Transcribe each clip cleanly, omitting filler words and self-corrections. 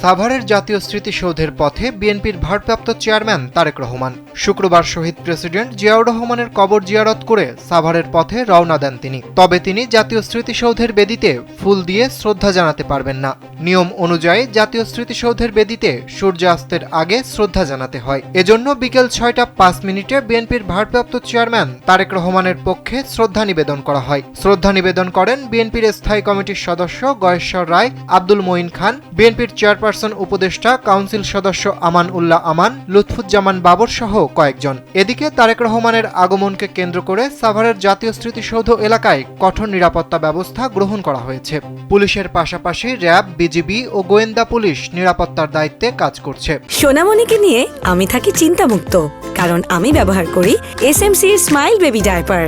সাভারের জাতীয় স্মৃতিসৌধের পথে বিএনপির ভারপ্রাপ্ত চেয়ারম্যান তারেক রহমান। শুক্রবার শহীদ প্রেসিডেন্ট জিয়াউর রহমানের কবর জিয়ারত করে সাভারের পথে রওনা দেন তিনি। তবে তিনি জাতীয় স্মৃতিসৌধের বেদিতে ফুল দিয়ে শ্রদ্ধা জানাতে পারবেন না। নিয়ম অনুযায়ী জাতীয় স্মৃতিসৌধের বেদিতে সূর্যাস্তের আগে শ্রদ্ধা জানাতে হয়। এজন্য বিকেল 6টা 5 মিনিটে বিএনপির ভারপ্রাপ্ত চেয়ারম্যান তারেক রহমানের পক্ষে শ্রদ্ধা নিবেদন করা হয়। শ্রদ্ধা নিবেদন করেন বিএনপির স্থায়ী কমিটির সদস্য গয়েশ্বর রায়, আব্দুল মঈন খান, বিএনপির চেয়ারপারসন উপদেষ্টা কাউন্সিল সদস্য আমান উল্লাহ আমান, লুৎফুজ্জামান বাবর সহ কয়েকজন। এদিকে তারেক রহমানের আগমনকে কেন্দ্র করে সাভারের জাতীয় স্মৃতিসৌধ এলাকায় কঠোর নিরাপত্তা ব্যবস্থা গ্রহণ করা হয়েছে। পুলিশের পাশাপাশি র্যাব, বিজিবি ও গোয়েন্দা পুলিশ নিরাপত্তার দায়িত্বে কাজ করছে। সোনামণিকে নিয়ে আমি থাকি চিন্তামুক্ত, কারণ আমি ব্যবহার করি এসএমসি স্মাইল বেবি ডায়পার।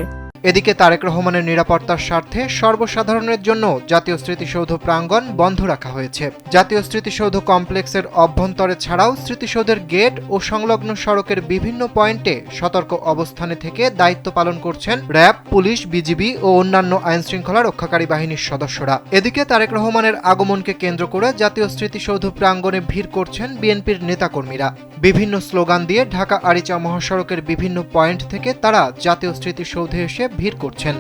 এদিকে তারেক রহমানের নিরাপত্তার স্বার্থে সর্বসাধারণের জন্য জাতীয় স্মৃতিসৌধ প্রাঙ্গণ বন্ধ রাখা হয়েছে। জাতীয় স্মৃতিসৌধ কমপ্লেক্সের অভ্যন্তরে ছাড়াও স্মৃতিসৌধের গেট ও সংলগ্ন সড়কের বিভিন্ন পয়েন্টে সতর্ক অবস্থানে থেকে দায়িত্ব পালন করছেন র্যাব, পুলিশ, বিজিবি ও অন্যান্য আইনশৃঙ্খলা রক্ষাকারী বাহিনীর সদস্যরা। এদিকে তারেক রহমানের আগমনকে কেন্দ্র করে জাতীয় স্মৃতিসৌধ প্রাঙ্গণে ভিড় করছেন বিএনপির নেতাকর্মীরা। বিভিন্ন স্লোগান দিয়ে ঢাকা আরিচা মহাসড়কের বিভিন্ন পয়েন্ট থেকে তারা জাতীয় স্মৃতিসৌধে এসে ভিড় করছেন।